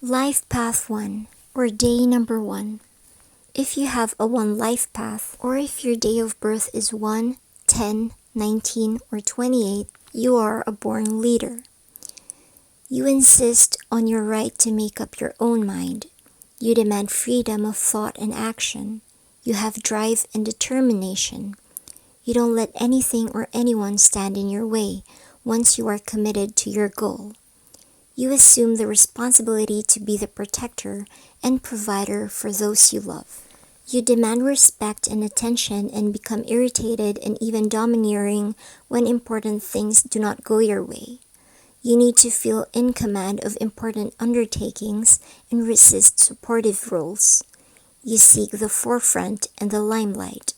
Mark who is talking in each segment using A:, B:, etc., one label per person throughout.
A: Life Path 1, or Day Number 1. If you have a 1 life path, or if your day of birth is 1, 10, 19, or 28, you are a born leader. You insist on your right to make up your own mind. You demand freedom of thought and action. You have drive and determination. You don't let anything or anyone stand in your way once you are committed to your goal. You assume the responsibility to be the protector and provider for those you love. You demand respect and attention and become irritated and even domineering when important things do not go your way. You need to feel in command of important undertakings and resist supportive roles. You seek the forefront and the limelight.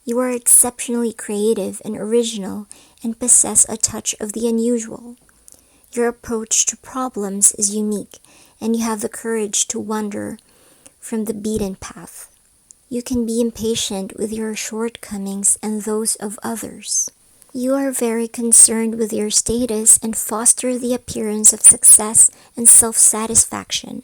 A: You are exceptionally creative and original and possess a touch of the unusual. Your approach to problems is unique, and you have the courage to wander from the beaten path. You can be impatient with your shortcomings and those of others. You are very concerned with your status and foster the appearance of success and self-satisfaction.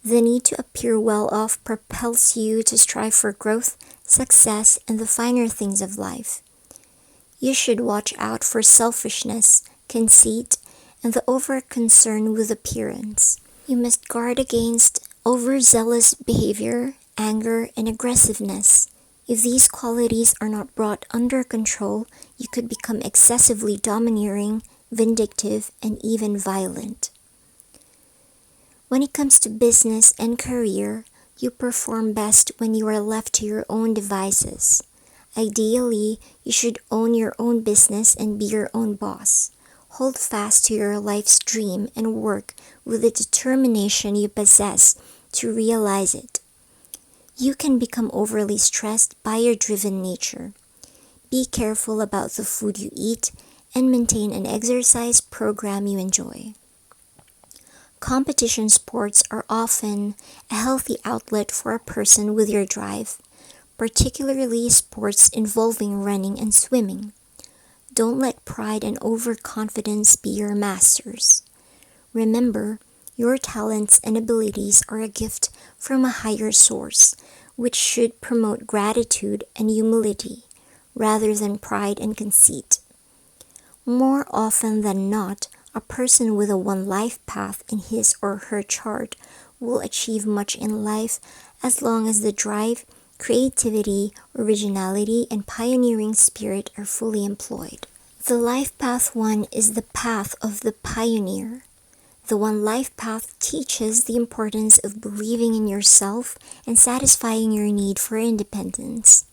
A: The need to appear well off propels you to strive for growth, success, and the finer things of life. You should watch out for selfishness, conceit, and the over-concern with appearance. You must guard against overzealous behavior, anger, and aggressiveness. If these qualities are not brought under control, you could become excessively domineering, vindictive, and even violent. When it comes to business and career, you perform best when you are left to your own devices. Ideally, you should own your own business and be your own boss. Hold fast to your life's dream and work with the determination you possess to realize it. You can become overly stressed by your driven nature. Be careful about the food you eat and maintain an exercise program you enjoy. Competition sports are often a healthy outlet for a person with your drive, particularly sports involving running and swimming. Don't let pride and overconfidence be your masters. Remember, your talents and abilities are a gift from a higher source, which should promote gratitude and humility, rather than pride and conceit. More often than not, a person with a 1 life path in his or her chart will achieve much in life as long as the drive, creativity, originality, and pioneering spirit are fully employed. The Life Path 1 is the path of the pioneer. The 1 life path teaches the importance of believing in yourself and satisfying your need for independence.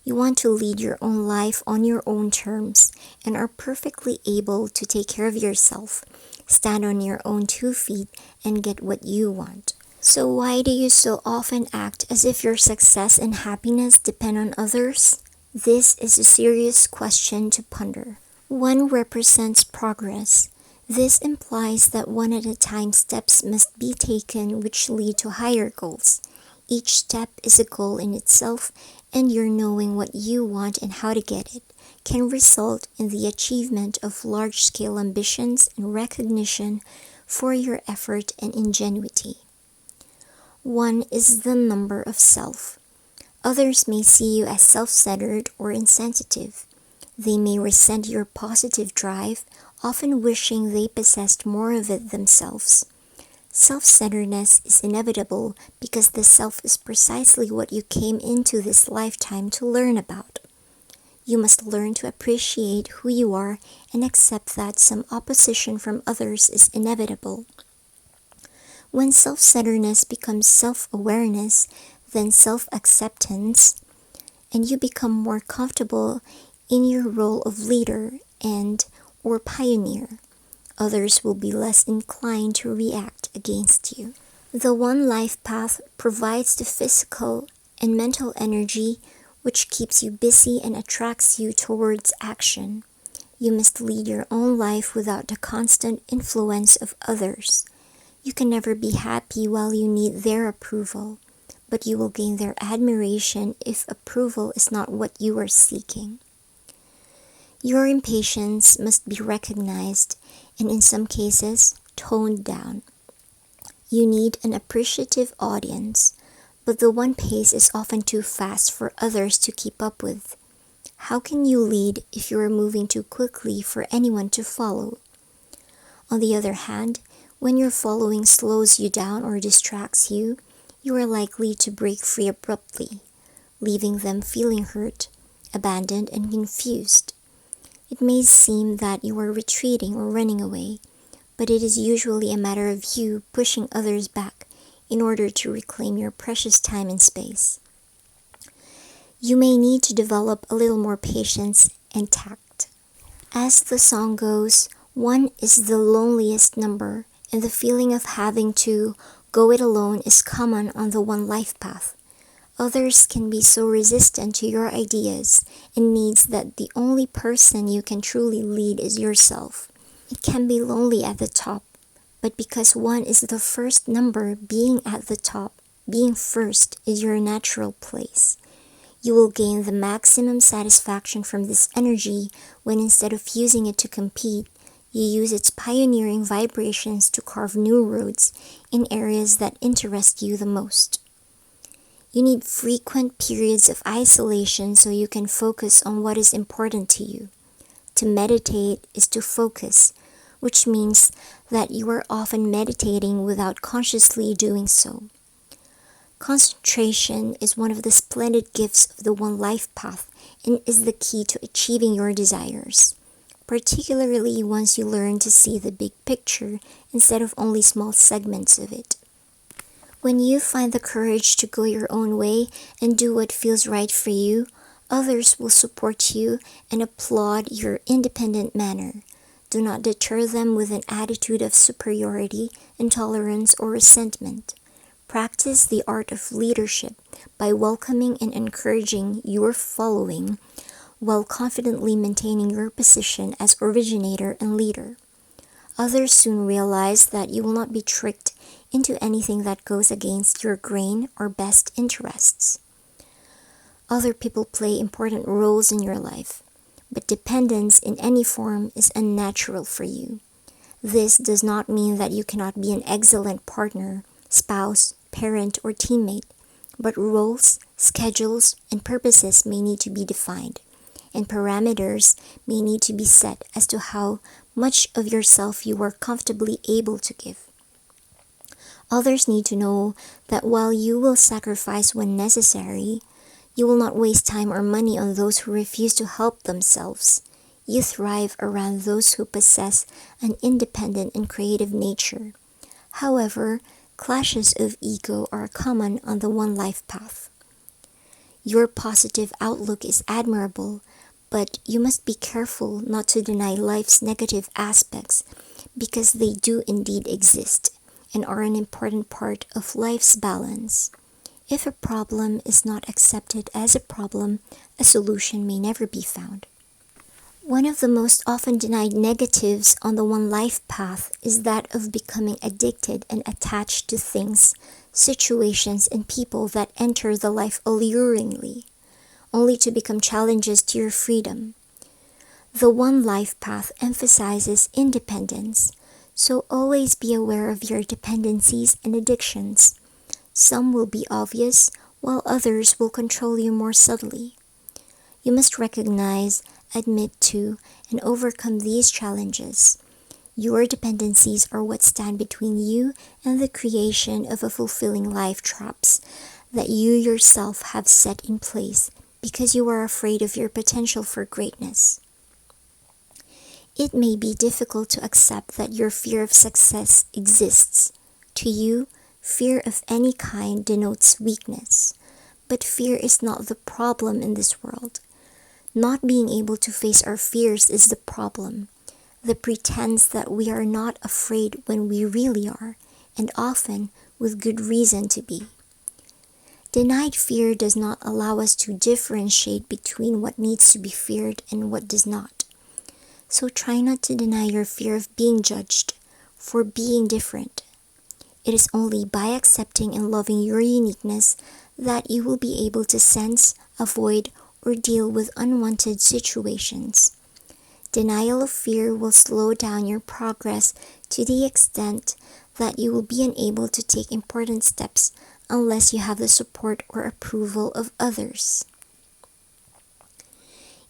A: You want to lead your own life on your own terms and are perfectly able to take care of yourself, stand on your own 2 feet, and get what you want. So why do you so often act as if your success and happiness depend on others? This is a serious question to ponder. 1 represents progress. This implies that one at a time steps must be taken which lead to higher goals. Each step is a goal in itself, and your knowing what you want and how to get it can result in the achievement of large-scale ambitions and recognition for your effort and ingenuity. 1 is the number of self. Others may see you as self-centered or insensitive. They may resent your positive drive, often wishing they possessed more of it themselves. Self-centeredness is inevitable because the self is precisely what you came into this lifetime to learn about. You must learn to appreciate who you are and accept that some opposition from others is inevitable. When self-centeredness becomes self-awareness, then self-acceptance, and you become more comfortable in your role of leader or pioneer, others will be less inclined to react against you. The 1 life path provides the physical and mental energy which keeps you busy and attracts you towards action. You must lead your own life without the constant influence of others. You can never be happy while you need their approval, but you will gain their admiration if approval is not what you are seeking. Your impatience must be recognized and in some cases toned down. You need an appreciative audience, but the one pace is often too fast for others to keep up with. How can you lead if you are moving too quickly for anyone to follow? On the other hand, when your following slows you down or distracts you, you are likely to break free abruptly, leaving them feeling hurt, abandoned, and confused. It may seem that you are retreating or running away, but it is usually a matter of you pushing others back in order to reclaim your precious time and space. You may need to develop a little more patience and tact. As the song goes, one is the loneliest number, and the feeling of having to go it alone is common on the one life path. Others can be so resistant to your ideas and needs that the only person you can truly lead is yourself. It can be lonely at the top, but because one is the first number, being at the top, being first is your natural place. You will gain the maximum satisfaction from this energy when instead of using it to compete, you use its pioneering vibrations to carve new roads in areas that interest you the most. You need frequent periods of isolation so you can focus on what is important to you. To meditate is to focus, which means that you are often meditating without consciously doing so. Concentration is one of the splendid gifts of the one life path and is the key to achieving your desires, particularly once you learn to see the big picture instead of only small segments of it. When you find the courage to go your own way and do what feels right for you, others will support you and applaud your independent manner. Do not deter them with an attitude of superiority, intolerance, or resentment. Practice the art of leadership by welcoming and encouraging your following while confidently maintaining your position as originator and leader. Others soon realize that you will not be tricked into anything that goes against your grain or best interests. Other people play important roles in your life, but dependence in any form is unnatural for you. This does not mean that you cannot be an excellent partner, spouse, parent, or teammate, but roles, schedules, and purposes may need to be defined, and parameters may need to be set as to how much of yourself you are comfortably able to give. Others need to know that while you will sacrifice when necessary, you will not waste time or money on those who refuse to help themselves. You thrive around those who possess an independent and creative nature. However, clashes of ego are common on the one life path. Your positive outlook is admirable, but you must be careful not to deny life's negative aspects because they do indeed exist and are an important part of life's balance. If a problem is not accepted as a problem, a solution may never be found. One of the most often denied negatives on the one life path is that of becoming addicted and attached to things, situations, and people that enter the life alluringly, only to become challenges to your freedom. The one life path emphasizes independence, so always be aware of your dependencies and addictions. Some will be obvious, while others will control you more subtly. You must recognize, admit to, and overcome these challenges. Your dependencies are what stand between you and the creation of a fulfilling life, traps that you yourself have set in place because you are afraid of your potential for greatness. It may be difficult to accept that your fear of success exists. To you, fear of any kind denotes weakness, but fear is not the problem in this world. Not being able to face our fears is the problem. The pretense that we are not afraid when we really are, and often with good reason to be. Denied fear does not allow us to differentiate between what needs to be feared and what does not. So try not to deny your fear of being judged for being different. It is only by accepting and loving your uniqueness that you will be able to sense, avoid, or deal with unwanted situations. Denial of fear will slow down your progress to the extent that you will be unable to take important steps unless you have the support or approval of others.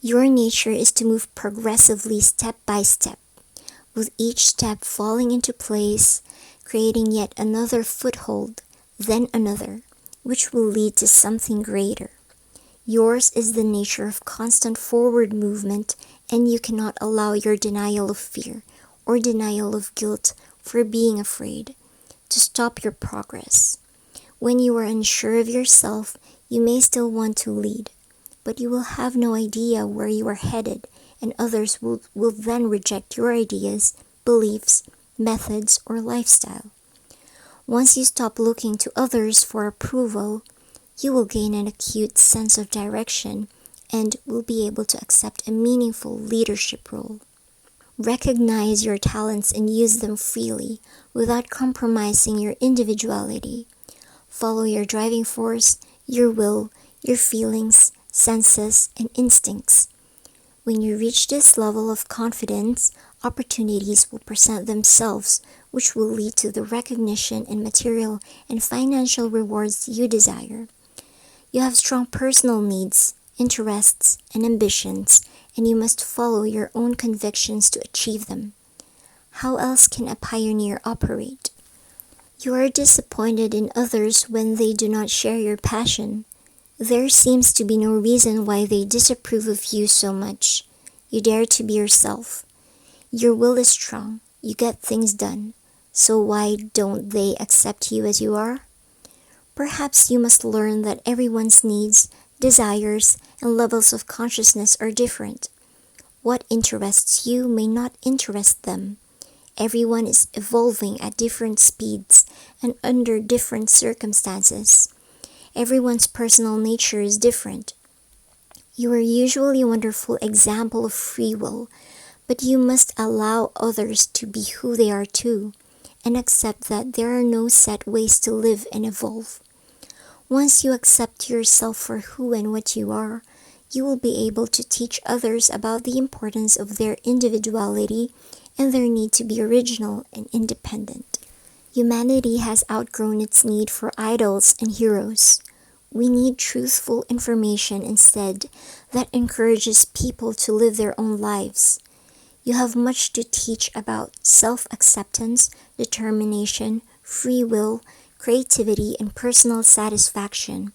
A: Your nature is to move progressively step by step, with each step falling into place, creating yet another foothold, then another, which will lead to something greater. Yours is the nature of constant forward movement, and you cannot allow your denial of fear or denial of guilt for being afraid to stop your progress. When you are unsure of yourself, you may still want to lead, but you will have no idea where you are headed, and others will then reject your ideas, beliefs, methods, or lifestyle. Once you stop looking to others for approval, you will gain an acute sense of direction and will be able to accept a meaningful leadership role. Recognize your talents and use them freely without compromising your individuality. Follow your driving force, your will, your feelings, senses, and instincts. When you reach this level of confidence, opportunities will present themselves, which will lead to the recognition and material and financial rewards you desire. You have strong personal needs, interests, and ambitions, and you must follow your own convictions to achieve them. How else can a pioneer operate? You are disappointed in others when they do not share your passion. There seems to be no reason why they disapprove of you so much. You dare to be yourself. Your will is strong. You get things done. So why don't they accept you as you are? Perhaps you must learn that everyone's needs, desires, and levels of consciousness are different. What interests you may not interest them. Everyone is evolving at different speeds and under different circumstances. Everyone's personal nature is different. You are usually a wonderful example of free will, but you must allow others to be who they are too, and accept that there are no set ways to live and evolve. Once you accept yourself for who and what you are, you will be able to teach others about the importance of their individuality and their need to be original and independent. Humanity has outgrown its need for idols and heroes. We need truthful information instead that encourages people to live their own lives. You have much to teach about self-acceptance, determination, free will, creativity, and personal satisfaction.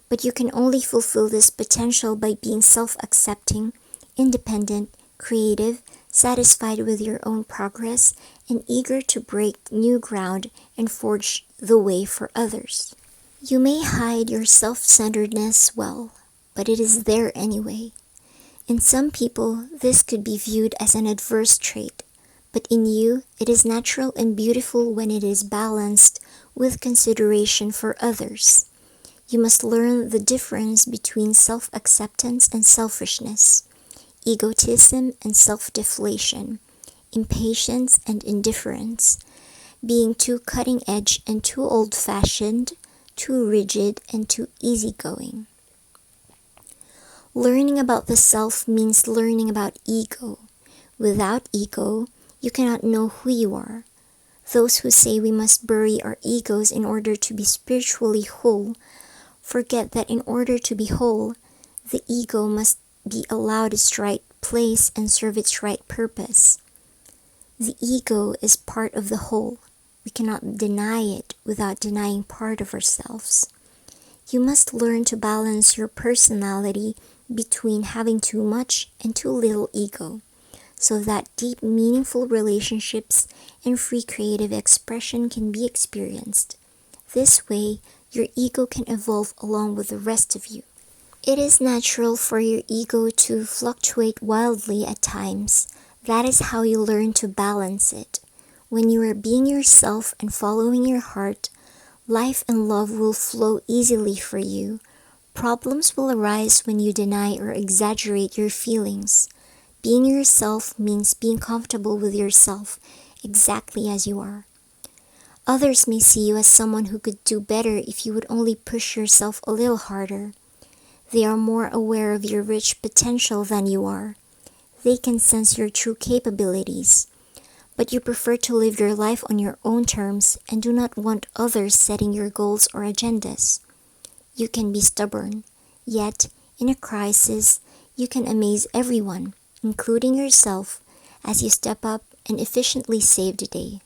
A: But you can only fulfill this potential by being self-accepting, independent, creative, satisfied with your own progress, and eager to break new ground and forge the way for others. You may hide your self-centeredness well, but it is there anyway. In some people, this could be viewed as an adverse trait, but in you, it is natural and beautiful when it is balanced with consideration for others. You must learn the difference between self-acceptance and selfishness, egotism and self-deflation, impatience and indifference, being too cutting-edge and too old-fashioned, too rigid and too easygoing. Learning about the self means learning about ego. Without ego, you cannot know who you are. Those who say we must bury our egos in order to be spiritually whole forget that in order to be whole, the ego must be allowed its right place and serve its right purpose. The ego is part of the whole. We cannot deny it without denying part of ourselves. You must learn to balance your personality between having too much and too little ego, so that deep, meaningful relationships and free creative expression can be experienced. This way, your ego can evolve along with the rest of you. It is natural for your ego to fluctuate wildly at times. That is how you learn to balance it. When you are being yourself and following your heart, life and love will flow easily for you. Problems will arise when you deny or exaggerate your feelings. Being yourself means being comfortable with yourself exactly as you are. Others may see you as someone who could do better if you would only push yourself a little harder. They are more aware of your rich potential than you are. They can sense your true capabilities. but you prefer to live your life on your own terms and do not want others setting your goals or agendas. You can be stubborn, yet in a crisis, you can amaze everyone, including yourself, as you step up and efficiently save the day.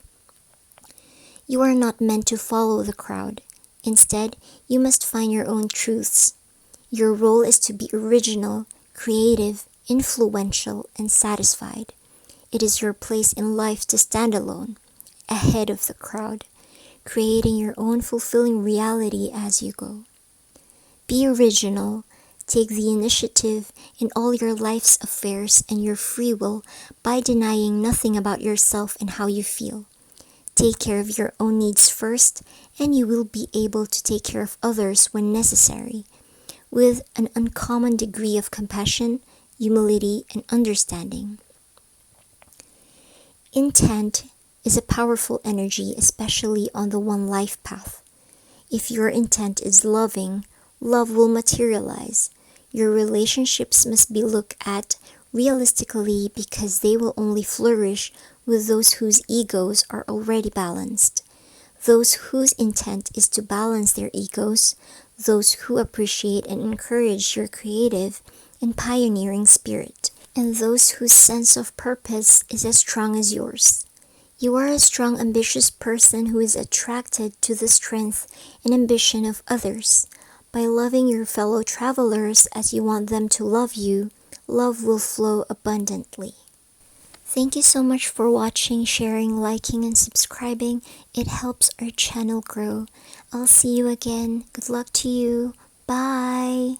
A: You are not meant to follow the crowd. Instead, you must find your own truths. Your role is to be original, creative, influential, and satisfied. It is your place in life to stand alone, ahead of the crowd, creating your own fulfilling reality as you go. Be original, take the initiative in all your life's affairs and your free will by denying nothing about yourself and how you feel. Take care of your own needs first, and you will be able to take care of others when necessary, with an uncommon degree of compassion, humility, and understanding. Intent is a powerful energy, especially on the one life path. If your intent is loving, love will materialize. Your relationships must be looked at realistically because they will only flourish with those whose egos are already balanced. Those whose intent is to balance their egos, those who appreciate and encourage your creative and pioneering spirit, and those whose sense of purpose is as strong as yours. You are a strong, ambitious person who is attracted to the strength and ambition of others. By loving your fellow travelers as you want them to love you, love will flow abundantly. Thank you so much for watching, sharing, liking, and subscribing. It helps our channel grow. I'll see you again. Good luck to you. Bye!